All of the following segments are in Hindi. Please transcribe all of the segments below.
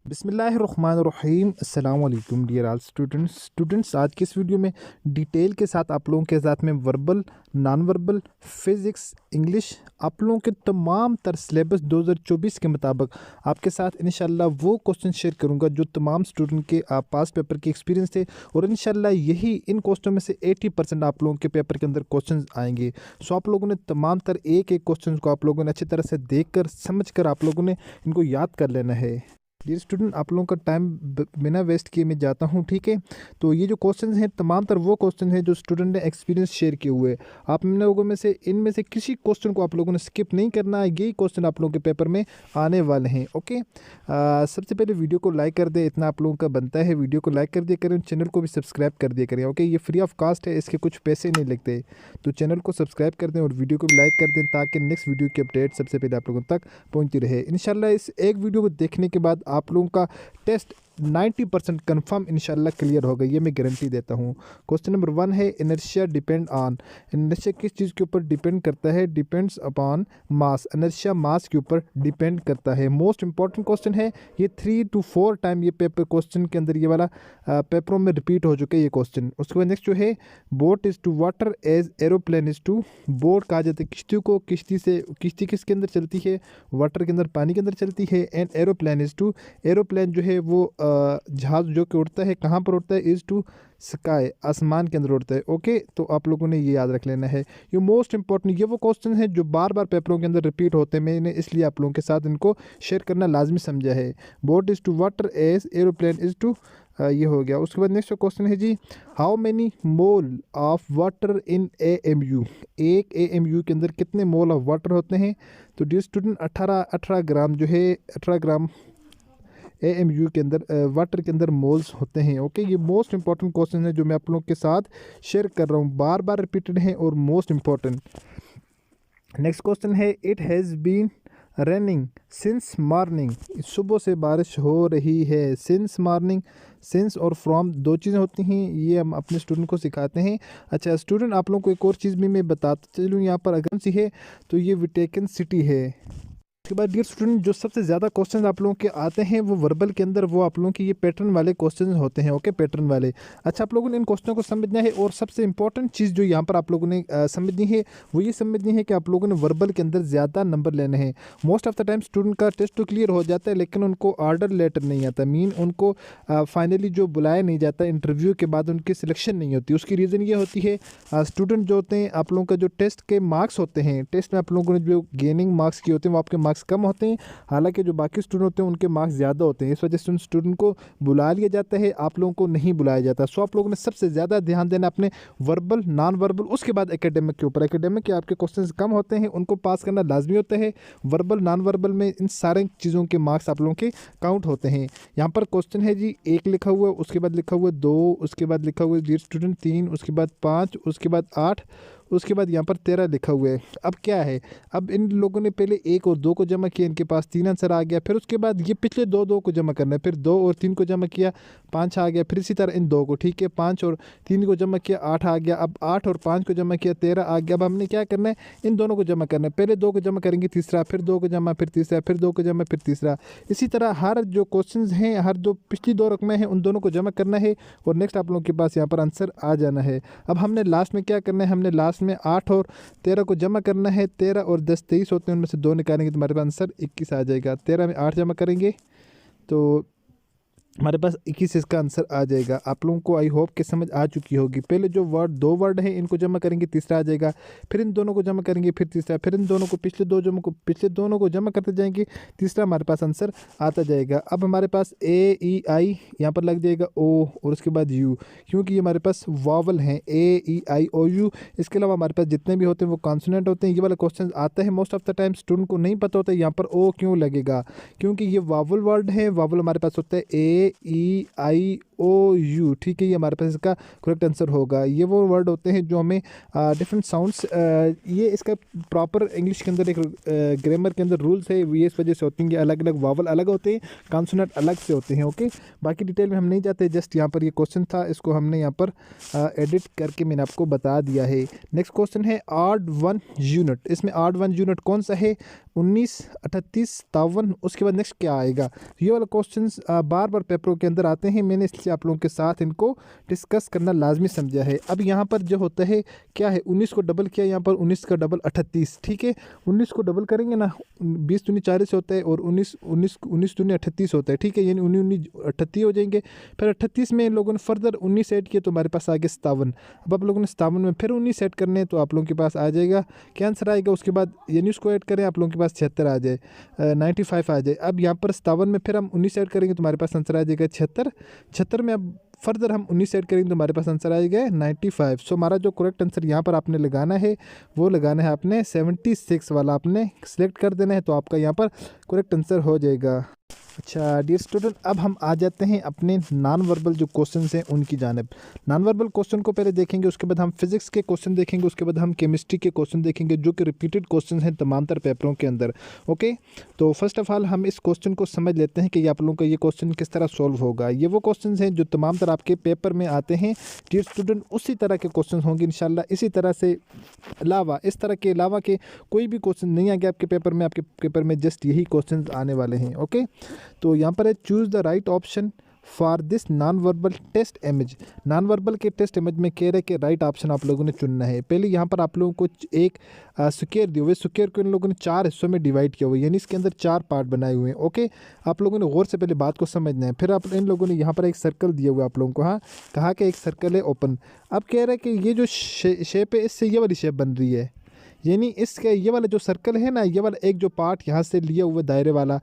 बिस्मिल्लाहिर्रहमानिर्रहीम अस्सलाम वालेकुम डियर ऑल स्टूडेंट्स आज की इस वीडियो में डिटेल के साथ आप लोगों के साथ में verbal non verbal physics English आप लोगों के तमाम तर सिलेबस 2024 के मुताबिक आपके साथ इंशाल्लाह वो क्वेश्चन शेयर करूंगा जो तमाम स्टूडेंट के पास पेपर के एक्सपीरियंस थे और इंशाल्लाह यही इन क्वेश्चन में से 80% आप लोगों के पेपर के अंदर क्वेश्चन आएंगे। सो आप लोगों ने तमाम तर एक एक क्वेश्चन को आप लोगों ने अच्छी तरह से देख कर समझ कर आप लोगों ने इनको याद कर लेना है। डियर स्टूडेंट आप लोगों का टाइम बिना वेस्ट किए मैं जाता हूं, ठीक है। तो ये जो क्वेश्चन हैं तमाम तर वो क्वेश्चन हैं जो स्टूडेंट ने एक्सपीरियंस शेयर किए हुए। आप इन लोगों में से इनमें से किसी क्वेश्चन को आप लोगों ने स्किप नहीं करना है, यही क्वेश्चन आप लोगों के पेपर में आने वाले हैं। ओके, सबसे पहले वीडियो को लाइक कर दे, इतना आप लोगों का बनता है। वीडियो को लाइक कर दिया करें, चैनल को भी सब्सक्राइब कर दिया करें। ओके, ये फ्री ऑफ कास्ट है, इसके कुछ पैसे नहीं लगते। तो चैनल को सब्सक्राइब कर दें और वीडियो को भी लाइक कर दें ताकि नेक्स्ट वीडियो की अपडेट सबसे पहले आप लोगों तक पहुँचती रहे। इंशाल्लाह इस एक वीडियो को देखने के बाद आप लोगों का टेस्ट 90% कन्फर्म इंशाल्लाह क्लियर होगा, ये मैं गारंटी देता हूँ। क्वेश्चन नंबर 1 है इनर्शिया डिपेंड ऑन। इनर्शिया किस चीज़ के ऊपर डिपेंड करता है? Depends upon mass. इनर्शिया मास के ऊपर डिपेंड करता है। मोस्ट इंपॉर्टेंट क्वेश्चन है ये, 3 to 4 टाइम ये पेपर क्वेश्चन के अंदर ये वाला पेपरों में रिपीट हो चुके हैं ये क्वेश्चन। उसके बाद नेक्स्ट जो है, boat is to water as aeroplane is to. Boat कहा जाता है किश्ती को, किश्ती से किश्ती किसके अंदर चलती है? वाटर के अंदर, पानी के अंदर चलती है। And aeroplane is to, aeroplane जो है वो जहाज़ जो कि उड़ता है कहाँ पर उड़ता है? इज़ टू स्काई, आसमान के अंदर उड़ता है। ओके, तो आप लोगों ने ये याद रख लेना है। ये मोस्ट इंपॉर्टेंट, ये वो क्वेश्चन है जो बार बार पेपरों के अंदर रिपीट होते हैं, मैंने इसलिए आप लोगों के साथ इनको शेयर करना लाजमी समझा है। Boat is to water as aeroplane is to, ये हो गया। उसके बाद नेक्स्ट क्वेश्चन है जी, how many mole of water in AMU। एक AMU के अंदर कितने मोल ऑफ वाटर होते हैं? तो डियर स्टूडेंट 18 ग्राम जो है, 18 ग्राम AMU के अंदर वाटर के अंदर मोल्स होते हैं। ओके, ये मोस्ट इंपॉर्टेंट क्वेश्चन है जो मैं आप लोगों के साथ शेयर कर रहा हूँ, बार बार रिपीटेड हैं और मोस्ट इंपॉर्टेंट। नेक्स्ट क्वेश्चन है, it has been raining since morning. सुबह से बारिश हो रही है। सिंस मॉर्निंग, सिंस और फ्रॉम दो चीज़ें होती हैं, ये हम अपने स्टूडेंट को सिखाते हैं। अच्छा स्टूडेंट, आप लोगों को एक और चीज़ भी मैं बताता चलूँ, यहाँ पर अगर सी है तो ये विटेकन सिटी है। उसके बाद डियर स्टूडेंट जो सबसे ज़्यादा क्वेश्चन आप लोगों के आते हैं वो वर्बल के अंदर, वो आप लोगों के ये पैटर्न वाले क्वेश्चन होते हैं। ओके, पैटर्न वाले। अच्छा, आप लोगों ने इन क्वेश्चनों को समझना है और सबसे इंपॉर्टेंट चीज़ जो यहाँ पर आप लोगों ने समझनी है वो ये समझनी है कि आप लोगों ने वर्बल के अंदर ज़्यादा नंबर लेने हैं। Most of the time student का टेस्ट तो क्लियर हो जाता है लेकिन उनको ऑर्डर लेटर नहीं आता, मीन उनको फाइनली जो बुलाया नहीं जाता, इंटरव्यू के बाद उनकी सिलेक्शन नहीं होती। उसकी रीज़न ये होती है, स्टूडेंट जो होते हैं आप लोगों का जो टेस्ट के मार्क्स होते हैं, टेस्ट में आप लोगों ने जो गेनिंग मार्क्स किए होते हैं वो आपके मार्क्स कम होते हैं, हालांकि जो बाकी स्टूडेंट होते हैं उनके मार्क्स ज़्यादा होते हैं। इस वजह से उन स्टूडेंट को बुला लिया जाता है, आप लोगों को नहीं बुलाया जाता। सो आप लोगों ने सबसे ज़्यादा ध्यान देना अपने वर्बल नॉन वर्बल, उसके बाद एकेडमिक के ऊपर। एकेडमिक के आपके क्वेश्चंस कम होते हैं, उनको पास करना लाजमी होता है। वर्बल नॉन वर्बल में इन सारे चीज़ों के मार्क्स आप लोगों के काउंट होते हैं। यहाँ पर क्वेश्चन है जी, 1 लिखा हुआ है, उसके बाद लिखा हुआ है 2, उसके बाद लिखा हुआ है डियर स्टूडेंट 3, उसके बाद 5, उसके बाद 8, उसके बाद यहाँ पर 13 लिखा हुआ है। अब क्या है, अब इन लोगों ने पहले 1 और 2 को जमा किया, इनके पास 3 आंसर आ गया। फिर उसके बाद ये पिछले 2 को जमा करना है, फिर 2 और 3 को जमा किया, 5 आ गया। फिर इसी तरह इन 2 को, ठीक है, 5 और 3 को जमा किया, 8 आ गया। अब 8 और 5 को जमा किया, 13 आ गया। अब हमने क्या करना है, इन दोनों को जमा करना है। पहले 2 को जमा करेंगे, तीसरा, फिर 2 को जमा, फिर तीसरा, फिर 2 को जमा, फिर तीसरा। इसी तरह हर जो क्वेश्चन हैं, हर जो पिछली 2 रकमें हैं उन दोनों को जमा करना है और नेक्स्ट आप लोगों के पास यहाँ पर आंसर आ जाना है। अब हमने लास्ट में क्या करना है, हमने लास्ट में 8 और 13 को जमा करना है। 13 और 10 23 होते हैं, उनमें से 2 निकालेंगे तो हमारे पास आंसर 21 आ जाएगा। 13 में 8 जमा करेंगे तो हमारे पास 21 इसका आंसर आ जाएगा। आप लोगों को आई होप कि समझ आ चुकी होगी। पहले जो 2 वर्ड हैं इनको जमा करेंगे, तीसरा आ जाएगा। फिर इन दोनों को जमा करेंगे, फिर तीसरा, फिर इन दोनों को, पिछले दोनों को जमा करते जाएंगे, तीसरा हमारे पास आंसर आता जाएगा। अब हमारे पास AEI यहाँ पर लग जाएगा O और उसके बाद U, क्योंकि ये हमारे पास वावल हैं AEIOU। इसके अलावा हमारे पास जितने भी होते हैं वो कॉन्सोनेंट होते हैं। ये वाला क्वेश्चन आता है most of the time, student को नहीं पता होता है यहाँ पर O क्यों लगेगा, क्योंकि ये वावल वर्ड है। वावल हमारे पास होता है AEIOU OU, ठीक है, ये हमारे पास इसका करेक्ट आंसर होगा। ये वो वर्ड होते हैं जो हमें डिफरेंट साउंड्स, ये इसका प्रॉपर इंग्लिश के अंदर एक ग्रामर के अंदर रूल्स है, ये इस वजह से होती हैं कि अलग अलग वावल अलग होते हैं, कॉन्सोनेंट अलग से होते हैं। ओके, बाकी डिटेल में हम नहीं जाते, जस्ट यहाँ पर ये क्वेश्चन था, इसको हमने यहाँ पर एडिट करके मैंने आपको बता दिया है। नेक्स्ट क्वेश्चन है ऑड वन यूनिट। इसमें ऑड वन यूनिट कौन सा है? 19, 38, 57। उसके बाद नेक्स्ट क्या आएगा? ये वाला क्वेश्चन बार बार पेपरों के अंदर आते हैं, मैंने इसलिए आप लोगों के साथ इनको डिस्कस करना लाजमी समझा है। अब यहाँ पर जो होता है क्या है, 19 को डबल किया, यहाँ पर 19 का डबल 38, ठीक है। 19 को डबल करेंगे ना, 20 दूनी 40 होता है और 19 दूनी 38 होता है, ठीक है, यानी 19 38 हो जाएंगे। फिर 38 में इन लोगों ने फर्दर 19 ऐड किए तो हमारे पास आ गया 57। अब आप लोगों ने 57 में फिर 19 ऐड करने हैं तो आप लोगों के पास आ जाएगा क्या आंसर आएगा? उसके बाद यानी उसको ऐड करें, आप लोगों के पास 76 आ जाए, 95 आ जाए। अब यहाँ पर 57 में फिर हम 19 ऐड करेंगे तो हमारे पास आंसर आ जाएगा 76। 76 में अब फर्दर हम 19 ऐड करेंगे तो हमारे पास आंसर आएगा 95। सो हमारा जो करेक्ट आंसर यहाँ पर आपने लगाना है वो लगाना है आपने 76 वाला आपने सेलेक्ट कर देना है, तो आपका यहाँ पर करेक्ट आंसर हो जाएगा। अच्छा डियर स्टूडेंट, अब हम आ जाते हैं अपने नॉन वर्बल जो क्वेश्चन हैं उनकी जानिब। नॉन वर्बल क्वेश्चन को पहले देखेंगे, उसके बाद हम फिजिक्स के क्वेश्चन देखेंगे, उसके बाद हम केमिस्ट्री के क्वेश्चन देखेंगे जो कि रिपीटेड क्वेश्चन हैं तमाम तर पेपरों के अंदर। ओके, तो फर्स्ट ऑफ ऑल हम इस क्वेश्चन को समझ लेते हैं कि ये आप लोगों का ये क्वेश्चन किस तरह सॉल्व होगा। ये वो क्वेश्चन हैं जो तमाम तर आपके पेपर में आते हैं डियर स्टूडेंट, उसी तरह के क्वेश्चन होंगे इंशाल्लाह। इसी तरह से अलावा, इस तरह के अलावा के कोई भी क्वेश्चन नहीं आगे आपके पेपर में, आपके पेपर में जस्ट यही क्वेश्चन आने वाले हैं। ओके, तो यहाँ पर है choose the right option for this non verbal test image. Non verbal के टेस्ट इमेज में कह रहे कि राइट ऑप्शन आप लोगों ने चुनना है। पहले यहाँ पर आप लोगों को एक स्क्वायर दिए हुए, स्क्वायर को इन लोगों ने 4 हिस्सों में डिवाइड किया हुआ है, यानी इसके अंदर 4 पार्ट बनाए हुए हैं। ओके, आप लोगों ने गौर से पहले बात को समझना है। फिर आप इन लोगों ने यहाँ पर एक सर्कल दिया हुआ है आप लोगों को, हाँ, कहा कि एक सर्कल है ओपन। अब कह रहे हैं कि ये जो शेप है इससे ये वाली शेप बन रही है, यानी इसके ये वाला जो सर्कल है ना, ये वाला एक जो पार्ट यहाँ से लिया हुआ दायरे वाला,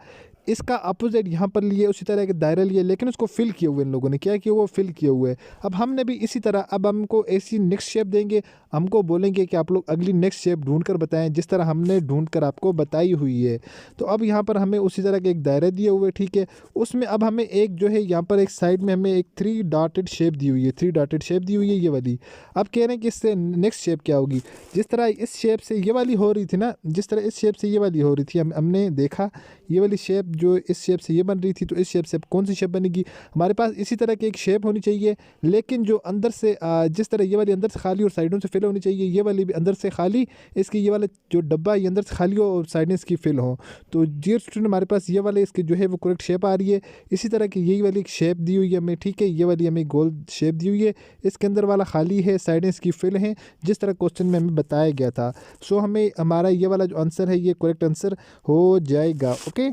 इसका अपोजिट यहाँ पर लिए, उसी तरह के दायरा लिए, लेकिन उसको फिल किए हुए इन लोगों ने क्या किया हुआ, फिल किए हुए। अब हमने भी इसी तरह, अब हमको ऐसी नेक्स्ट शेप देंगे, हमको बोलेंगे कि आप लोग अगली नेक्स्ट शेप ढूंढ कर बताएं जिस तरह हमने ढूंढ कर आपको बताई हुई है। तो अब यहाँ पर हमें उसी तरह के एक दायरा दिए हुए, ठीक है, उसमें अब हमें एक जो है यहाँ पर एक साइड में हमें एक 3 डॉटेड शेप दी हुई है, 3 डॉटेड शेप दी हुई है ये वाली। अब कह रहे हैं कि इससे नेक्स्ट शेप क्या होगी? जिस तरह इस शेप से ये वाली हो रही थी ना, जिस तरह इस शेप से ये वाली हो रही थी, हमने देखा ये वाली शेप जो इस शेप से ये बन रही थी, तो इस शेप से कौन सी शेप बनेगी? हमारे पास इसी तरह की एक शेप होनी चाहिए, लेकिन जो अंदर से जिस तरह ये वाली अंदर से खाली और साइडों से फिल होनी चाहिए, ये वाली भी अंदर से खाली, इसकी ये वाला जो डब्बा ये अंदर से खाली हो और साइडें इसकी फिल हो। तो डियर स्टूडेंट, हमारे पास ये वाले इसकी जो है वो करेक्ट शेप आ रही है। इसी तरह की यही वाली एक शेप दी हुई है हमें, ठीक है, ये वाली हमें गोल शेप दी हुई है, इसके अंदर वाला खाली है, साइडें इसकी फिल हैं, जिस तरह क्वेश्चन में हमें बताया गया था। सो हमें हमारा ये वाला जो आंसर है ये करेक्ट आंसर हो जाएगा। ओके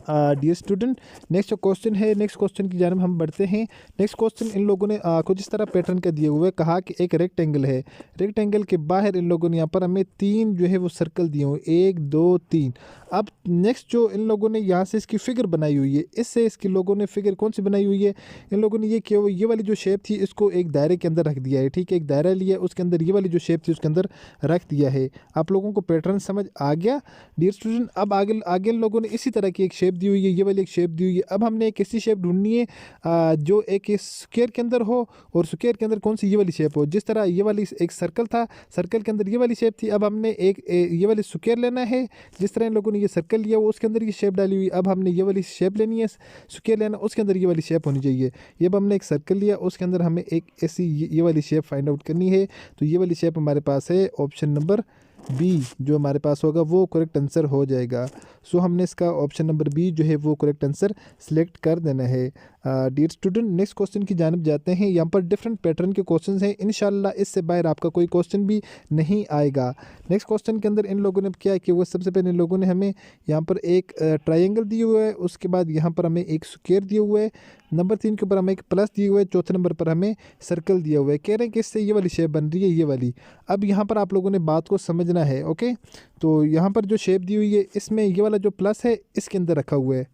डियर स्टूडेंट, नेक्स्ट जो क्वेश्चन है, नेक्स्ट क्वेश्चन की जानब हम बढ़ते हैं। नेक्स्ट क्वेश्चन इन लोगों ने कुछ इस तरह पैटर्न का दिए हुए, कहा कि एक रेक्टेंगल है, रेक्टेंगल के बाहर इन लोगों ने यहाँ पर हमें 3 जो है वो सर्कल दिए हुए, 1 2 3। अब नेक्स्ट जो इन लोगों ने यहाँ से इसकी फ़िगर बनाई हुई है, इससे इसकी लोगों ने फ़िगर कौन सी बनाई हुई है? इन लोगों ने ये किया हुआ, ये वाली जो शेप थी इसको एक दायरे के अंदर रख दिया है, ठीक है, एक दायरा लिया, उसके अंदर ये वाली जो शेप थी उसके अंदर रख दिया है। आप लोगों को पैटर्न समझ आ गया डियर स्टूडेंट? अब आगे आगे इन लोगों ने इसी तरह की एक शेप दी हुई है, ये वाली एक शेप दी हुई है। अब हमने एक ऐसी शेप ढूंढनी है जो एक स्क्वायर के अंदर हो और स्क्वायर के अंदर कौन सी ये वाली शेप हो। जिस तरह ये वाली एक सर्कल था, सर्कल के अंदर ये वाली शेप थी, अब हमने एक ये वाली स्क्वायर लेना है, जिस तरह इन लोगों ने ये सर्कल लिया वो उसके अंदर ये शेप डाली हुई। अब हमने ये वाली शेप लेनी है, स्क्वायर लेना, उसके अंदर ये वाली शेप होनी चाहिए। ये अब हमने एक सर्कल लिया, उसके अंदर हमें एक ऐसी ये वाली शेप फाइंड आउट करनी है। तो ये वाली शेप हमारे पास है ऑप्शन नंबर बी, जो हमारे पास होगा वो करेक्ट आंसर हो जाएगा। सो हमने इसका ऑप्शन नंबर बी जो है वो करेक्ट आंसर सेलेक्ट कर देना है। डियर स्टूडेंट, नेक्स्ट क्वेश्चन की जानब जाते हैं। यहाँ पर डिफरेंट पैटर्न के क्वेश्चन हैं, इंशाल्लाह इससे बाहर आपका कोई क्वेश्चन भी नहीं आएगा। नेक्स्ट क्वेश्चन के अंदर इन लोगों ने क्या किया हुआ, सबसे पहले इन लोगों ने हमें यहाँ पर एक ट्राइंगल दिए हुआ है, उसके बाद यहाँ पर हमें एक स्क्वायर दिया हुआ है, नंबर 3 के ऊपर हमें एक प्लस दिया हुआ है, चौथे नंबर पर हमें सर्कल दिया हुआ है। कह रहे हैं कि इससे ये वाली शेप बन रही है, ये वाली। अब यहाँ पर आप लोगों ने बात को समझना है। ओके, तो यहाँ पर जो शेप दी हुई है इसमें ये वाला जो प्लस है इसके अंदर रखा हुआ है,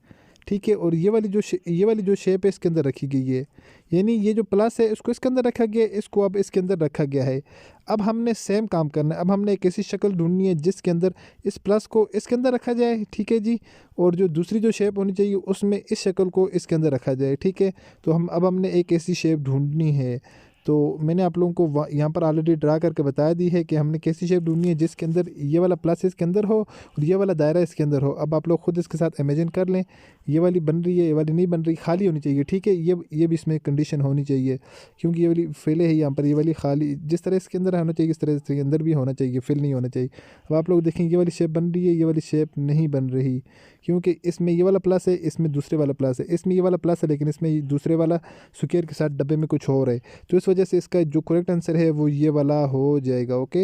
ठीक है, और ये वाली जो शेप है इसके अंदर रखी गई है, यानी ये जो प्लस है इसको इसके अंदर रखा गया है, इसको अब इसके अंदर रखा गया है। अब हमने सेम काम करना है, अब हमने एक ऐसी शक्ल ढूंढनी है जिसके अंदर इस प्लस को इसके अंदर रखा जाए, ठीक है जी, और जो दूसरी जो शेप होनी चाहिए उसमें इस शक्ल को इसके अंदर रखा जाए, ठीक है। तो हमने एक ऐसी शेप ढूंढनी है। तो मैंने आप लोगों को यहाँ पर ऑलरेडी ड्रा करके बता दी है कि हमने कैसी शेप ढूंढनी है जिसके अंदर ये वाला प्लस इसके अंदर हो और ये वाला दायरा इसके अंदर हो। अब आप लोग खुद इसके साथ इमेजिन कर लें, ये वाली बन रही है, ये वाली नहीं बन रही, खाली होनी चाहिए, ठीक है। ये भी इसमें कंडीशन होनी चाहिए, क्योंकि ये वाली फिल है यहाँ पर, ये वाली खाली जिस तरह इसके अंदर होना चाहिए इस तरह इसके अंदर भी होना चाहिए, फिल नहीं होना चाहिए। अब आप लोग देखें, ये वाली शेप बन रही है, ये वाली शेप नहीं बन रही, क्योंकि इसमें ये वाला प्लस है, इसमें दूसरे वाला प्लस है, इसमें ये वाला प्लस है लेकिन इसमें दूसरे वाला स्क्वायर के साथ डब्बे में कुछ और है। तो इस वजह से इसका जो करेक्ट आंसर है वो ये वाला हो जाएगा। ओके,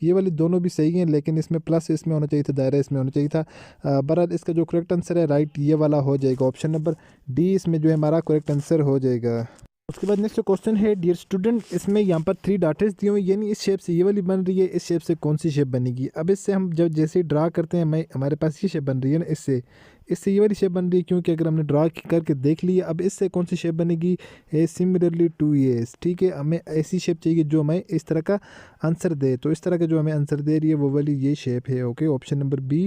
ये वाली दोनों भी सही हैं, लेकिन इसमें प्लस इसमें होना चाहिए था, दायरा इसमें होना चाहिए था। बहरहाल इसका जो करेक्ट आंसर है राइट ये वाला हो जाएगा, ऑप्शन नंबर डी इसमें जो है हमारा करेक्ट आंसर हो जाएगा। उसके बाद नेक्स्ट क्वेश्चन है, डियर स्टूडेंट, इसमें यहाँ पर 3 डॉट्स दिए हुए, यानी इस शेप से ये वाली बन रही है, इस शेप से कौन सी शेप बनेगी। अब इससे हम जब जैसे ड्रा करते हैं, हमारे पास ये शेप बन रही है ना, इससे ये वाली शेप बन रही है, क्योंकि अगर हमने ड्रा करके देख लिया, अब इससे कौन सी शेप बनेगी, ए सिमिलरली टू एस, ठीक है। हमें ऐसी शेप चाहिए जो हमें इस तरह का आंसर दे, तो इस तरह का जो हमें आंसर दे रही है वो वाली ये शेप है। Okay, option number B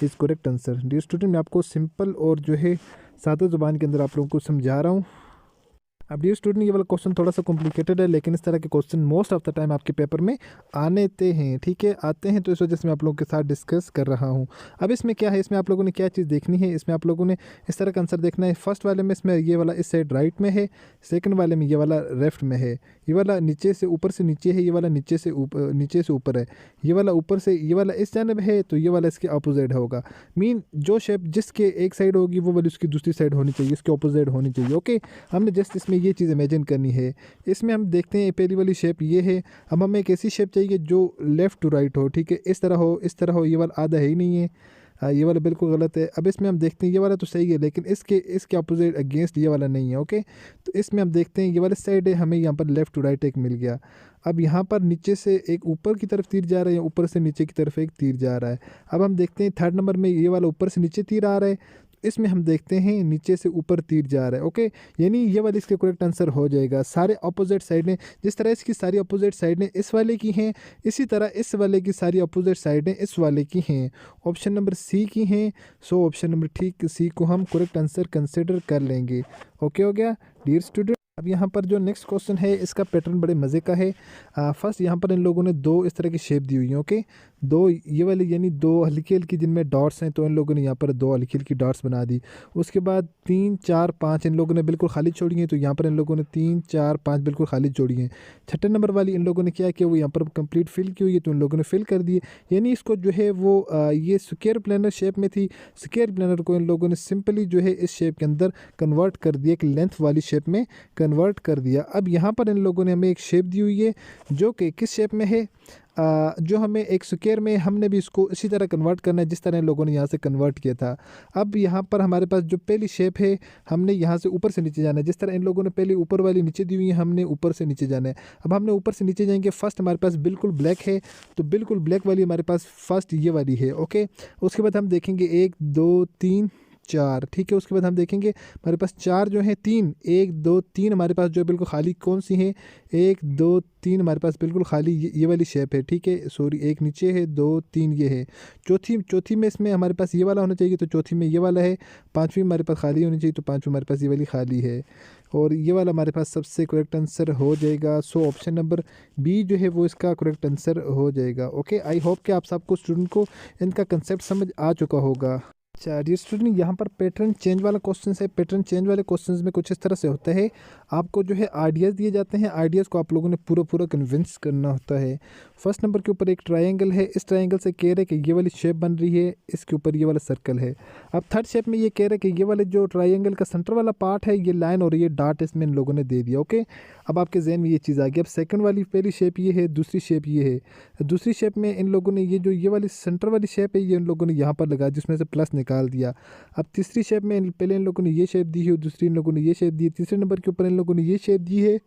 is correct answer. Dear student, मैं आपको सिंपल और जो है सादा ज़ुबान के अंदर आप लोगों को समझा रहा हूँ। अब डियर स्टूडेंट, ये वाला क्वेश्चन थोड़ा सा कॉम्प्लिकेटेड है, लेकिन इस तरह के question most of the time आपके पेपर में आते हैं, ठीक है, आते हैं। तो इस वजह से मैं आप लोगों के साथ डिस्कस कर रहा हूँ। अब इसमें क्या है, इसमें आप लोगों ने क्या चीज़ देखनी है, इसमें आप लोगों ने इस तरह का आंसर देखना है। फर्स्ट वाले में इसमें ये वाला इस साइड राइट में है, सेकंड वाले में ये वाला लेफ्ट में है, ये वाला नीचे से ऊपर से नीचे है, ये वाला नीचे से ऊपर है, ये वाला ऊपर से, ये वाला इस जानब है, तो ये वाला इसके अपोजिट होगा। मीन जो शेप जिसके एक साइड होगी वो वाली उसकी दूसरी साइड होनी चाहिए, इसके अपोजिट होनी चाहिए। ओके, हमने जस्ट इसमें ये चीज़ इमेजिन करनी है। इसमें हम देखते हैं पहली वाली शेप ये है। अब हमें एक ऐसी शेप चाहिए जो लेफ़्ट टू राइट हो, ठीक है, इस तरह हो, इस तरह हो, ये वाला आधा है ही नहीं है, ये वाला बिल्कुल गलत है। अब इसमें हम देखते हैं ये वाला तो सही है, लेकिन इसके अपोजिट अगेंस्ट ये वाला नहीं है। ओके, तो इसमें हम देखते हैं ये वाला साइड है, हमें यहाँ पर लेफ़्ट टू राइट एक मिल गया। अब यहाँ पर नीचे से एक ऊपर की तरफ तीर जा रहा है, ऊपर से नीचे की तरफ एक तीर जा रहा है। अब हम देखते हैं थर्ड नंबर में ये वाला ऊपर से नीचे तीर आ रहा है, इसमें हम देखते हैं नीचे से ऊपर तीर जा रहा है। ओके, यानी ये वाली इसके करेक्ट आंसर हो जाएगा। सारे अपोजिट साइडें, जिस तरह इसकी सारी अपोजिट साइडें इस वाले की हैं, इसी तरह इस वाले की सारी अपोजिट साइडें इस वाले की हैं, ऑप्शन नंबर सी की हैं। सो ऑप्शन नंबर ठीक सी को हम करेक्ट आंसर कंसिडर कर लेंगे। ओके हो गया डियर स्टूडेंट। अब यहाँ पर जो नेक्स्ट क्वेश्चन है इसका पैटर्न बड़े मज़े का है। फर्स्ट यहाँ पर इन लोगों ने 2 इस तरह की शेप दी हुई है। ओके, 2 ये वाली यानी 2 हल्की हल्की जिनमें डॉट्स हैं, तो इन लोगों ने यहाँ पर 2 हल्की हल्की डॉट्स बना दी। उसके बाद 3 4 5 इन लोगों ने बिल्कुल खाली छोड़ी हैं, तो यहाँ पर इन लोगों ने 3 4 5 बिल्कुल खाली छोड़ी हैं। छठे नंबर वाली इन लोगों ने क्या किया, वो यहाँ पर कंप्लीट फिल की हुई है, तो इन लोगों ने फिल कर दिए। यानी इसको जो है वो ये स्क्वायर प्लानर शेप में थी, स्क्वायर प्लानर को इन लोगों ने सिंपली जो है इस शेप के अंदर कन्वर्ट कर दिया, एक लेंथ वाली शेप में कन्वर्ट कर दिया। अब यहाँ पर इन लोगों ने हमें एक शेप दी हुई है जो कि किस शेप में है, जो हमें एक स्क्वायर में, हमने भी इसको इसी तरह कन्वर्ट करना है जिस तरह इन लोगों ने यहाँ से कन्वर्ट किया था। अब यहाँ पर हमारे पास जो पहली शेप है, हमने यहाँ से ऊपर से नीचे जाना है, जिस तरह इन लोगों ने पहले ऊपर वाली नीचे दी हुई है, हमने ऊपर से नीचे जाना है। अब हमने ऊपर से नीचे जाएंगे, फर्स्ट हमारे पास बिल्कुल ब्लैक है, तो बिल्कुल ब्लैक वाली हमारे पास फर्स्ट ये वाली है। ओके, उसके बाद हम देखेंगे 1 2 3 4, ठीक है। उसके बाद हम देखेंगे हमारे पास 4 जो है 3 1 2 3 हमारे पास जो है बिल्कुल खाली कौन सी है, 1 2 3 हमारे पास बिल्कुल खाली ये वाली शेप है, ठीक है। सॉरी, एक नीचे है, 2 3 ये है। चौथी में इसमें हमारे पास ये वाला होना चाहिए, तो चौथी में ये वाला है। पाँचवीं हमारे पास खाली होनी चाहिए, तो पाँचवीं हमारे पास ये वाली खाली है, और ये वाला हमारे पास सबसे करेक्ट आंसर हो जाएगा। सो ऑप्शन नंबर बी जो है वो इसका करेक्ट आंसर हो जाएगा। ओके, आई होप कि आप सबको स्टूडेंट को इनका कंसेप्ट समझ आ चुका होगा। अच्छा डियर स्टूडेंट, यहाँ पर पैटर्न चेंज वाला क्वेश्चन है। पैटर्न चेंज वाले क्वेश्चंस में कुछ इस तरह से होता है, आपको जो है आइडियाज़ दिए जाते हैं, आइडियाज़ को आप लोगों ने पूरा कन्विंस करना होता है। फर्स्ट नंबर के ऊपर एक ट्रायंगल है, इस ट्रायंगल से कह रहे हैं कि ये वाली शेप बन रही है, इसके ऊपर ये वाला सर्कल है। अब थर्ड शेप में ये कह रहे हैं कि ये वाले जो ट्रायंगल का सेंटर वाला पार्ट है, ये लाइन और ये डॉट इसमें इन लोगों ने दे दिया। ओके, अब आपके जहन में ये चीज़ आ गई। अब सेकंड वाली पहली शेप ये है, दूसरी शेप ये है। दूसरी शेप में इन लोगों ने ये वाली सेंटर वाली शेप है, ये इन लोगों ने यहाँ पर लगा, जिसमें से प्लस निकाल दिया। अब तीसरी शेप में पहले इन लोगों ने ये शेप दी है, दूसरी इन लोगों ने ये शेप दी है, तीसरे नंबर के ऊपर इन लोगों ने ये शेप दी है,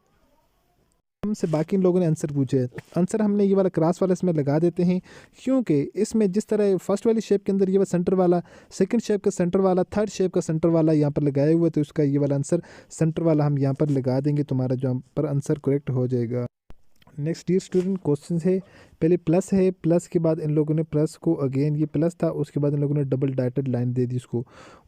हमसे बाकी इन लोगों ने आंसर पूछे। आंसर हमने ये वाला क्रॉस वाला इसमें लगा देते हैं, क्योंकि इसमें जिस तरह फर्स्ट वाली शेप के अंदर ये वाला सेंटर वाला, सेकंड शेप का सेंटर वाला, थर्ड शेप का सेंटर वाला यहाँ पर लगाए हुए, तो उसका ये वाला आंसर सेंटर वाला हम यहाँ पर लगा देंगे, तुम्हारा जो यहाँ पर आंसर करेक्ट हो जाएगा। नेक्स्ट डियर स्टूडेंट क्वेश्चन है, पहले प्लस है, प्लस के बाद इन लोगों ने प्लस को अगेन ये प्लस था, उसके बाद इन लोगों ने डबल डाटेड लाइन दे दी उसको।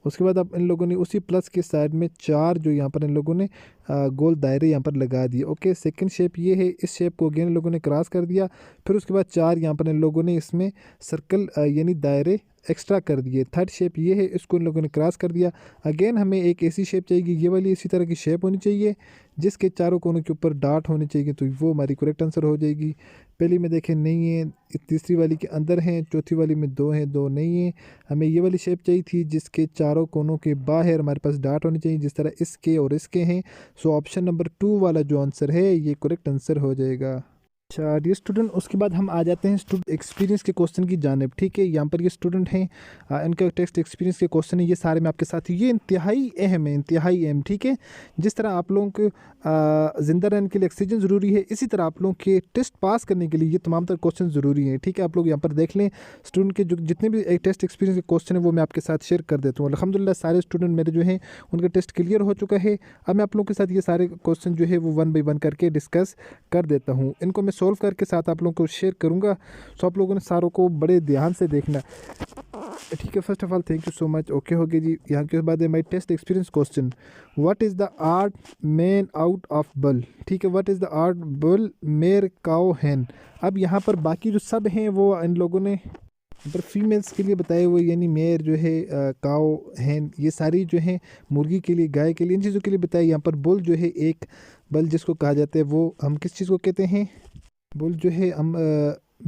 उसके बाद अब इन लोगों ने उसी प्लस के साइड में चार जो यहाँ पर इन लोगों ने गोल दायरे यहाँ पर लगा दिए। ओके, सेकंड शेप ये है, इस शेप को अगेन इन लोगों ने क्रॉस कर दिया, फिर उसके बाद चार यहाँ पर इन लोगों ने इसमें सर्कल यानी दायरे एक्स्ट्रा कर दिए। थर्ड शेप ये है, इसको इन लोगों ने क्रॉस कर दिया। अगेन हमें एक ऐसी शेप चाहिए, ये वाली इसी तरह की शेप होनी चाहिए जिसके चारों कोनों के ऊपर डाट होने चाहिए, तो वो हमारी करेक्ट आंसर हो जाएगी। पहली में देखें नहीं है, तीसरी वाली के अंदर हैं, चौथी वाली में दो हैं, दो नहीं है। हमें ये वाली शेप चाहिए थी जिसके चारों कोनों के बाहर हमारे पास डाट होनी चाहिए, जिस तरह इसके और इसके हैं। सो ऑप्शन नंबर 2 वाला जो आंसर है ये करेक्ट आंसर हो जाएगा। अच्छा डियर स्टूडेंट, उसके बाद हम आ जाते हैं स्टूडेंट एक्सपीरियंस के क्वेश्चन की जानिब। ठीक है, यहाँ पर ये स्टूडेंट हैं, इनका टेक्स्ट एक्सपीरियंस के क्वेश्चन है, ये सारे मैं आपके साथ, ये इंतहाई अहम है, इंतहाई अहम। ठीक है, जिस तरह आप लोगों को ज़िंदा रहने के लिए ऑक्सीजन ज़रूरी है, इसी तरह आप लोगों के टेस्ट पास करने के लिए ये तमाम तर क्वेश्चन ज़रूरी हैं। ठीक है, आप लोग यहाँ पर देख लें, स्टूडेंट के जो जितने भी टेस्ट एक्सपीरियंस के क्वेश्चन है वो मैं आपके साथ शेयर कर देता हूँ। अल्हम्दुलिल्लाह सारे स्टूडेंट मेरे जो हैं उनका टेस्ट क्लियर हो चुका है। अब मैं आप लोगों के साथ ये सारे क्वेश्चन जो है वो 1 बाई 1 करके डिस्कस कर देता हूँ। इनको मैं सोल्व करके साथ आप लोगों को शेयर करूँगा, सो आप लोगों ने सारों को बड़े ध्यान से देखना। ठीक है, first of all thank you so much. Okay हो गया जी। यहाँ के बाद है my test experience question, what is the odd man out of bull. ठीक है, what is the odd bull mare cow hen. अब यहाँ पर बाकी जो सब हैं वो इन लोगों ने पर फीमेल्स के लिए बताए हुए, यानी मेयर जो है, काउ हैन, ये सारी जो हैं मुर्गी के लिए, गाय के लिए, इन चीज़ों के लिए बताया। यहाँ पर बुल जो है, एक बल जिसको कहा जाता है, वो हम किस चीज़ को कहते हैं, बुल जो है हम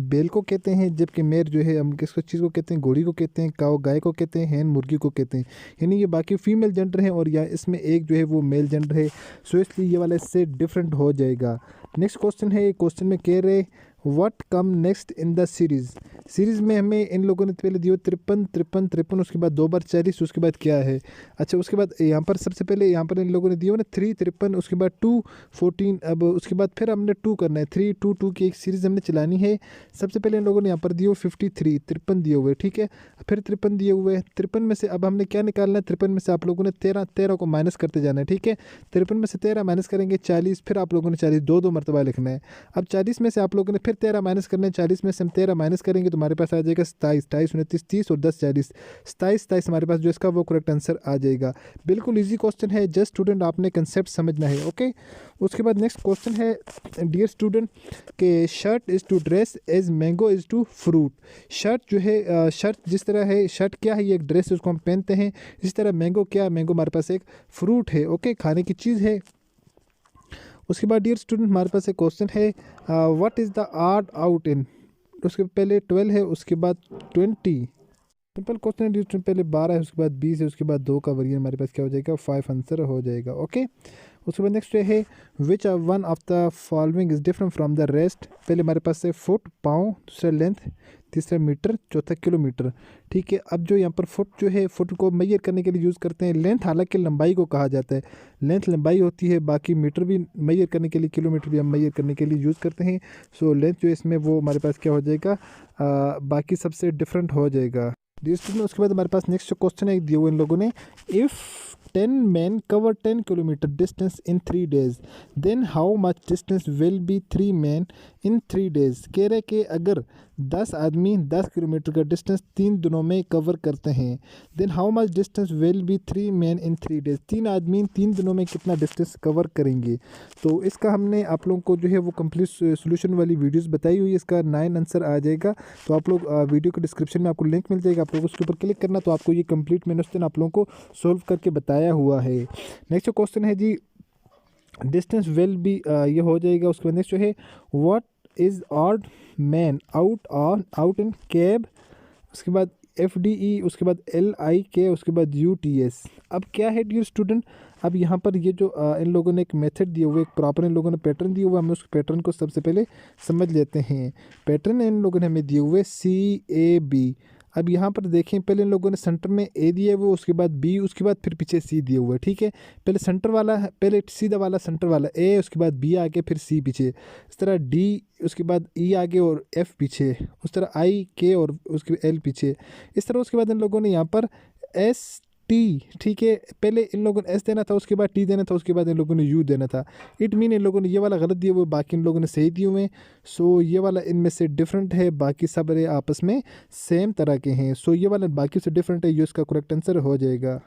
बैल को कहते हैं, जबकि मेयर जो है हम किस चीज़ को कहते हैं, घोड़ी को कहते हैं, काऊ गाय को कहते हैं, हैन मुर्गी को कहते हैं। यानी ये बाकी फीमेल जेंडर है और या इसमें एक जो है वो मेल जेंडर है, सो इसलिए ये वाला इससे डिफरेंट हो जाएगा। नेक्स्ट क्वेश्चन है, क्वेश्चन में कह रहे what come next in the series में हमें इन लोगों ने पहले दिया 53 53 53, उसके बाद 2 बार 40, उसके बाद क्या है। अच्छा, उसके बाद यहाँ पर सबसे पहले यहाँ पर इन लोगों ने दिया ना 3 53, उसके बाद 2 14, अब उसके बाद फिर हमने 2 करना है, 3 2 2 की एक सीरीज़ हमने चलानी है। सबसे पहले इन लोगों ने यहाँ पर दिए 53 53 दिए हुए, ठीक है, फिर 53 दिए हुए, 53 में से अब हमने क्या निकालना है, 53 में से आप लोगों ने 13 को माइनस करते जाना है। ठीक है, 53 में से 13 माइनस करेंगे 40, फिर आप लोगों ने 40 दो मरतबा लिखना है। अब 40 में से आप लोगों ने फिर 13 माइनस करना है, 40 में से हम 13 माइनस करेंगे तो हमारे पास आ जाएगा 27, 28 29 30 और 10 40, 27 हमारे पास जो इसका वो करेक्ट आंसर आ जाएगा। बिल्कुल इजी क्वेश्चन है, जस्ट स्टूडेंट आपने कंसेप्ट समझना है। ओके, उसके बाद नेक्स्ट क्वेश्चन है, डियर स्टूडेंट के shirt is to dress as mango is to fruit. Shirt जो है, शर्ट जिस तरह है, शर्ट क्या है, ये एक ड्रेस उसको हम पहनते हैं, इस तरह मैंगो क्या है, मैंगो हमारे पास एक फ्रूट है। ओके, खाने की चीज़ है। उसके बाद डियर स्टूडेंट हमारे पास एक क्वेश्चन है, what is the art out in. उसके पहले 12 है, उसके बाद 20, सिंपल क्वेश्चन है डियर स्टूडेंट, पहले 12 है, उसके बाद 20 है, उसके बाद 2 का वेरिएंट हमारे पास क्या हो जाएगा, 5 आंसर हो जाएगा। ओके, उसके बाद नेक्स्ट है, which one of the following is different from the rest. पहले हमारे पास है फुट, पाँव, दूसरा लेंथ, तीसरा मीटर, चौथा किलोमीटर। ठीक है, अब जो यहाँ पर फुट जो है, फुट को मेजर करने के लिए यूज़ करते हैं। लेंथ हालांकि लंबाई को कहा जाता है, लेंथ लंबाई होती है, बाकी मीटर भी मेजर करने के लिए, किलोमीटर भी हम मेजर करने के लिए यूज़ करते हैं। सो लेंथ जो इसमें वो हमारे पास क्या हो जाएगा, बाकी सबसे डिफरेंट हो जाएगा। उसके बाद हमारे पास नेक्स्ट क्वेश्चन है दिए हुए इन लोगों ने, if 10 men cover 10 kilometer distance in 3 days, then how much distance will be 3 men in 3 days। कह रहे कि अगर 10 आदमी 10 किलोमीटर का डिस्टेंस 3 दिनों में कवर करते हैं, then how much distance will be 3 men in 3 days। 3 आदमी 3 दिनों में कितना डिस्टेंस कवर करेंगे। तो इसका हमने आप लोगों को जो है वो कंप्लीट सोल्यूशन वाली वीडियोस बताई हुई है, इसका 9 आंसर आ जाएगा। तो आप लोग वीडियो के डिस्क्रिप्शन में आपको लिंक मिल जाएगा, आप लोग उसके ऊपर क्लिक करना, तो आपको ये कंप्लीट मैंने उस दिन आप लोगों को सोल्व करके बताया हुआ है। नेक्स्ट क्वेश्चन है जी, डिस्टेंस विल बी, ये हो जाएगा। उसके बाद नेक्स्ट जो है, what is odd man out in cab. उसके बाद FDE, उसके बाद LIK, उसके बाद UTS। अब क्या है डियर स्टूडेंट, अब यहाँ पर ये जो इन लोगों ने एक मेथड दिया हुआ है, एक प्रॉपर इन लोगों ने पैटर्न दिया हुआ है, हमें उस पैटर्न को सबसे पहले समझ लेते हैं। पैटर्न इन लोगों ने हमें दिए हुए CAB। अब यहाँ पर देखें, पहले इन लोगों ने सेंटर में ए दिए हुए, उसके बाद बी, उसके बाद फिर पीछे सी दिए हुए, ठीक है। पहले सेंटर वाला, पहले सीधा वाला सेंटर वाला ए, उसके बाद बी आगे, फिर सी पीछे, इस तरह डी, उसके बाद ई आगे और एफ पीछे, उस तरह आई के और उसके एल पीछे, इस तरह। उसके बाद इन लोगों ने यहाँ पर एस टी, ठीक है, पहले इन लोगों ने एस देना था, उसके बाद टी देना था, उसके बाद इन लोगों ने यू देना था। इट मीन इन लोगों ने ये वाला गलत दिया हुआ, बाकी इन लोगों ने सही दिए हुए हैं। सो ये वाला इनमें से डिफरेंट है, बाकी सब आपस में सेम तरह के हैं। सो ये वाला बाकी से डिफरेंट है, ये उसका करेक्ट आंसर हो जाएगा।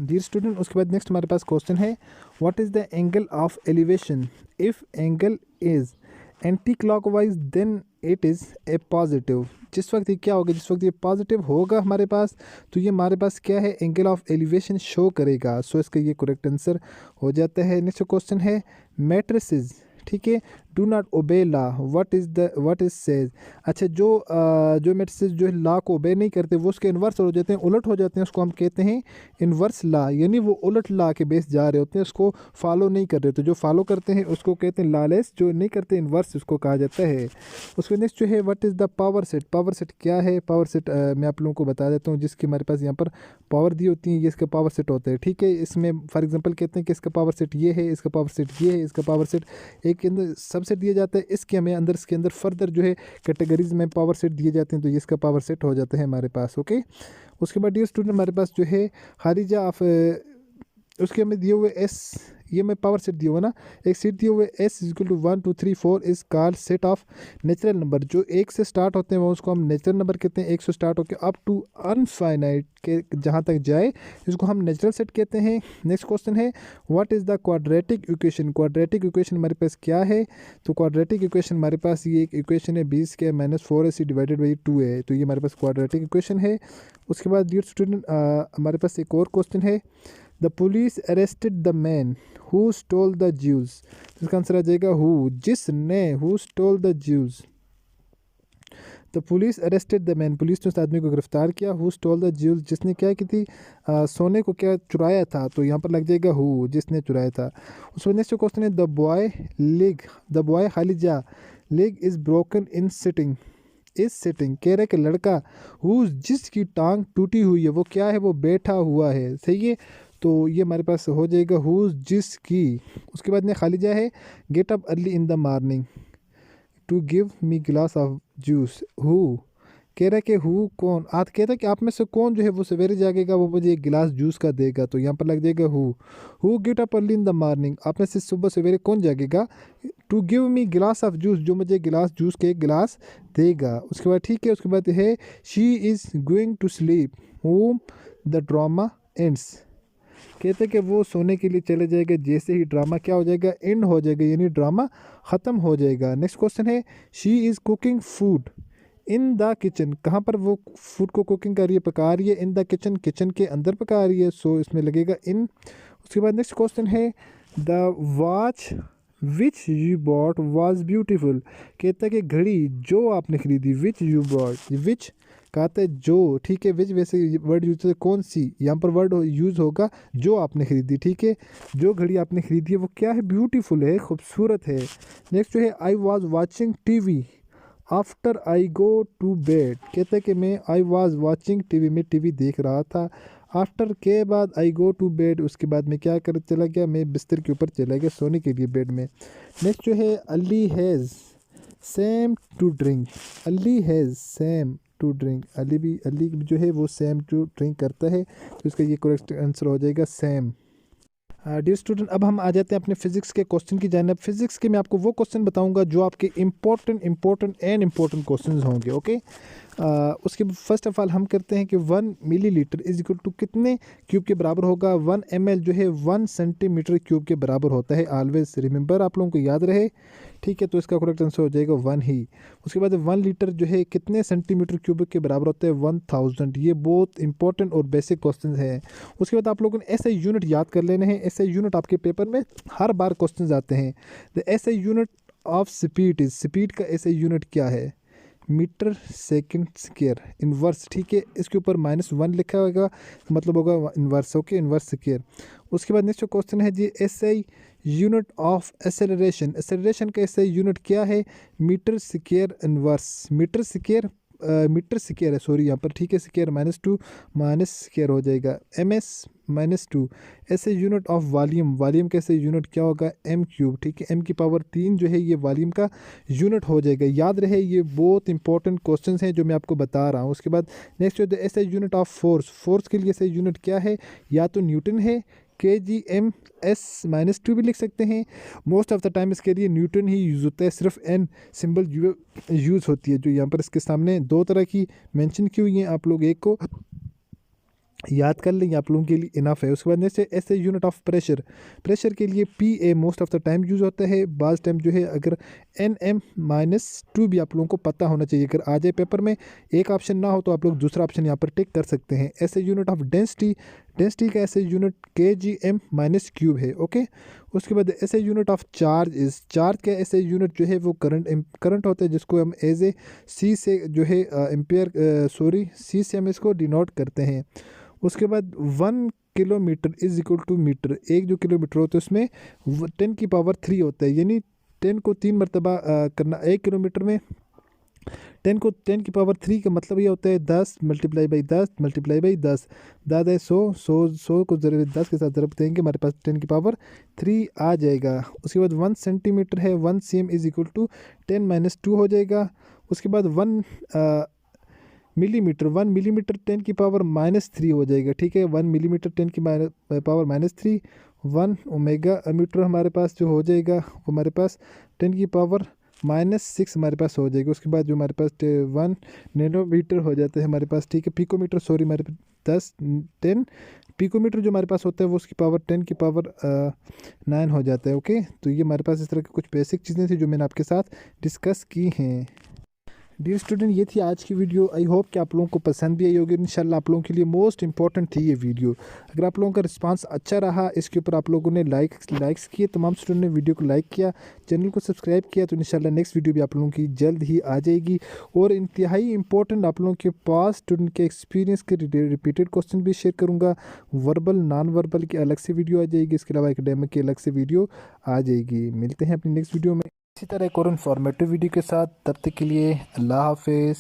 डियर स्टूडेंट, उसके बाद नेक्स्ट हमारे पास क्वेश्चन है, what is the angle of elevation if angle is anti clockwise then it is a positive. जिस वक्त ये क्या होगा, जिस वक्त ये पॉजिटिव होगा हमारे पास, तो ये हमारे पास क्या है, एंगल ऑफ एलिवेशन शो करेगा। सो इसका ये करेक्ट आंसर हो जाता है। नेक्स्ट क्वेश्चन है, मैट्रिसेस, ठीक है, do not obey law, what is says. अच्छा, जो मैट्रिसेस जो लॉ को ओबे नहीं करते, वो उसके इन्वर्स हो जाते हैं, उलट हो जाते हैं, उसको हम कहते हैं इन्वर्स लॉ, यानी वो उलट लॉ के बेस जा रहे होते हैं, उसको फॉलो नहीं कर रहे। तो जो फॉलो करते हैं उसको कहते हैं लॉलेस, जो नहीं करते इन्वर्स उसको कहा जाता है। उसके नेक्स्ट जो है, what is the power set. Power set क्या है, पावर सेट मैं आप लोगों को बता देता हूँ, जिसकी हमारे पास यहाँ पर पावर दी होती है, ये इसका पावर सेट होता है, ठीक है। इसमें फॉर एग्जांपल कहते हैं कि इसका पावर सेट ये है, इसका पावर सेट ये है, इसका पावर सेट एक के अंदर सबसेट दिया जाता है, इसके हमें अंदर इसके अंदर फर्दर जो है कैटेगरीज में पावर सेट दिए जाते हैं, तो ये इसका पावर सेट हो जाता है हमारे पास, ओके। उसके बाद डियर स्टूडेंट, हमारे पास जो है खारिजा ऑफ, उसके हमें दिए हुए एस, ये मैं पावर सेट दिया हुआ ना, एक सेट दिए हुए S equal to 1 2 3 4 is called set of natural number. जो एक से स्टार्ट होते हैं वो उसको हम नेचुरल नंबर कहते हैं, एक से स्टार्ट होकर अप टू अनफाइनाइट के जहाँ तक जाए इसको हम नेचुरल सेट कहते हैं। नेक्स्ट क्वेश्चन है, what is the quadratic equation. Quadratic equation हमारे पास क्या है, तो क्वाड्रेटिक इक्वेशन हमारे पास ये एक इक्वेशन है, 20 के माइनस 4ac डिवाइडेड बाई 2 है, तो ये हमारे पास क्वाड्रेटिक इक्वेशन है। उसके बाद डियर स्टूडेंट, हमारे पास एक और क्वेश्चन है, the police arrested the man who stole the Jews. इसका आंसर आ जाएगा हु, जिसने, who stole the Jews. The police arrested the man, police ने उस आदमी को गिरफ्तार किया, हु स्टोल द ज्यूज, जिसने क्या की थी, सोने को क्या चुराया था, तो यहाँ पर लग जाएगा हु, जिसने चुराया था। उसमें नेक्स्ट क्वेश्चन है, the boy leg, the boy खालिजा leg is broken in sitting, is sitting, कह रहे कि लड़का हु, जिसकी टांग टूटी हुई है, वो क्या है, वो बैठा हुआ है, सही है। तो ये हमारे पास हो जाएगा हु, जिसकी। उसके बाद में खालिजा है, get up early in the morning to give me glass of juice. Who कह रहा है कि हु कौन, आज कहता है कि आप में से कौन जो है वो सवेरे जागेगा, वो मुझे एक गिलास जूस का देगा, तो यहाँ पर लग जाएगा who get up early in the morning, आप में से सुबह सवेरे कौन जागेगा, to give me glass of juice, जो मुझे गिलास जूस के एक गिलास देगा। उसके बाद ठीक है, उसके बाद है, she is going to sleep home the drama ends, कहते हैं कि वो सोने के लिए चले जाएगा जैसे ही ड्रामा क्या हो जाएगा, एंड हो जाएगा, यानी ड्रामा ख़त्म हो जाएगा। नेक्स्ट क्वेश्चन है, she is cooking food in the kitchen, कहाँ पर वो फूड को कुकिंग कर रही है, पका रही है, इन द किचन, किचन के अंदर पका रही है, सो इसमें लगेगा इन। उसके बाद नेक्स्ट क्वेश्चन है, the watch which you bought was beautiful, कहता है कि घड़ी जो आपने खरीदी, विच यू बॉट, विच कहता है जो, ठीक है, विच वैसे वर्ड यूज है, कौन सी, यहाँ पर वर्ड यूज़ होगा जो आपने खरीदी, ठीक है, जो घड़ी आपने खरीदी है वो क्या है, ब्यूटीफुल है, खूबसूरत है। नेक्स्ट जो है, I was watching TV after I go to bed, कहते हैं कि मैं, आई वॉज वॉचिंग टीवी, में टीवी देख रहा था, आफ्टर के बाद आई गो टू बेड, उसके बाद मैं क्या कर चला गया, मैं बिस्तर के ऊपर चला गया सोने के लिए बेड में। नेक्स्ट जो है, Ali has same to drink, Ali has same to drink, Ali जो है वो सेम टू ड्रिंक करता है, तो इसका ये करेक्ट आंसर हो जाएगा सेम। डियर स्टूडेंट, अब हम आ जाते हैं अपने फिजिक्स के क्वेश्चन की जानिब। फिजिक्स के मैं आपको वो क्वेश्चन बताऊंगा जो आपके इम्पोर्टेंट क्वेश्चन होंगे, ओके। उसके फर्स्ट ऑफ ऑल हम करते हैं कि 1 मिलीलीटर इज इक्वल टू कितने क्यूब के बराबर होगा, 1 ml जो है 1 सेंटीमीटर क्यूब के बराबर होता है, ऑलवेज रिमेंबर, आप लोगों को याद रहे, ठीक है। तो इसका करेक्ट आंसर हो जाएगा 1 ही। उसके बाद 1 लीटर जो है कितने सेंटीमीटर क्यूब के बराबर होता है, 1000। ये बहुत इंपॉर्टेंट और बेसिक क्वेश्चन हैं। उसके बाद आप लोगों ने ऐसे यूनिट याद कर लेने हैं, ऐसे यूनिट आपके पेपर में हर बार क्वेश्चन आते हैं। द ऐसे unit of speed is, speed का ऐसे यूनिट क्या है, मीटर सेकंड स्क्वायर इन्वर्स, ठीक है, इसके ऊपर -1 लिखा होगा, मतलब होगा इन्वर्स, ओके, इन्वर्स स्क्वायर। उसके बाद नेक्स्ट क्वेश्चन है जी, SI unit of acceleration, acceleration का एसआई यूनिट क्या है, metre square inverse, metre square metre square है, सॉरी यहाँ पर, ठीक है, स्क्वायर -2 माइनस स्क्वायर हो जाएगा MS -2। ऐसे यूनिट ऑफ वॉल्यूम, वॉल्यूम कैसे यूनिट क्या होगा, m³, ठीक है, m⁻³ जो है ये वॉल्यूम का यूनिट हो जाएगा। याद रहे ये बहुत इंपॉर्टेंट क्वेश्चन हैं जो मैं आपको बता रहा हूँ। उसके बाद नेक्स्ट होता है ऐसे यूनिट ऑफ फोर्स, फोर्स के लिए ऐसे यूनिट क्या है, या तो न्यूटन है, kg/m-2 भी लिख सकते हैं। मोस्ट ऑफ द टाइम इसके लिए न्यूटन ही यूज़ होता है, सिर्फ n सिंबल यूज़ होती है, जो यहाँ पर इसके सामने दो तरह की मेंशन की हुई हैं। आप लोग एक को याद कर लें, आप लोगों के लिए इनफ है। उसके बाद जैसे ऐसे यूनिट ऑफ प्रेशर, प्रेशर के लिए PA most of the time use होता है। बाज़ टाइम जो है अगर NM-2 भी आप लोगों को पता होना चाहिए। अगर आ जाए पेपर में एक ऑप्शन ना हो तो आप लोग दूसरा ऑप्शन यहाँ पर टिक कर सकते हैं। ऐसे यूनिट ऑफ डेंसिटी, डेंसिटी का ऐसे यूनिट kgm-³ है। ओके, उसके बाद ऐसे यूनिट ऑफ चार्ज इस, चार्ज का ऐसे यूनिट जो है वो करंट होता है, जिसको हम एज ए C से जो है एम्पेयर, सॉरी C से हम इसको डिनोट करते हैं। उसके बाद 1 kilometre is equal to metre, एक जो किलोमीटर होता है उसमें 10⁻³ होता है, यानी 10 को 3 मरतबा करना। 1 किलोमीटर में 10 को 10⁻³ का मतलब ये होता है 10 × 10 × 10, 10 है 100 को 10 के साथ ज़रब देंगे, हमारे पास 10⁻³ आ जाएगा। उसके बाद 1 सेंटीमीटर है, 1 cm इज इक्वल टू 10⁻2 हो जाएगा। उसके बाद 1 मिलीमीटर, 1 मिलीमीटर 10⁻³ हो जाएगा, ठीक है, 1 मिलीमीटर 10⁻³ 1 ओमेगा मीटर हमारे पास जो हो जाएगा वो हमारे पास 10⁻⁻6 हमारे पास हो जाएगा। उसके बाद जो हमारे पास 1 नैनोमीटर हो जाता है हमारे पास, ठीक है, पिकोमीटर, सॉरी हमारे पास 10 पिकोमीटर जो हमारे पास होता है वो उसकी पावर 10⁻9 हो जाता है। ओके, तो ये हमारे पास इस तरह की कुछ बेसिक चीज़ें थी जो मैंने आपके साथ डिस्कस की हैं। डियर स्टूडेंट, ये थी आज की वीडियो। आई होप कि आप लोगों को पसंद भी आई होगी। इंशाल्लाह आप लोगों के लिए मोस्ट इंपॉर्टेंट थी ये वीडियो। अगर आप लोगों का रिस्पांस अच्छा रहा, इसके ऊपर आप लोगों ने लाइक्स किए, तमाम स्टूडेंट ने वीडियो को लाइक किया, चैनल को सब्सक्राइब किया, तो इंशाल्लाह नेक्स्ट वीडियो भी आप लोगों की जल्द ही आ जाएगी। और इंतहाई इंपॉर्टेंट आप लोगों के पास स्टूडेंट के एक्सपीरियंस के रिपीटेड क्वेश्चन भी शेयर करूँगा। वर्बल नॉन वर्बल की अलग से वीडियो आ जाएगी, इसके अलावा एकेडमिक की अलग से वीडियो आ जाएगी। मिलते हैं अपनी नेक्स्ट वीडियो में इसी तरह एक और इन्फॉर्मेटिव वीडियो के साथ। तब तक के लिए अल्लाह हाफिज़।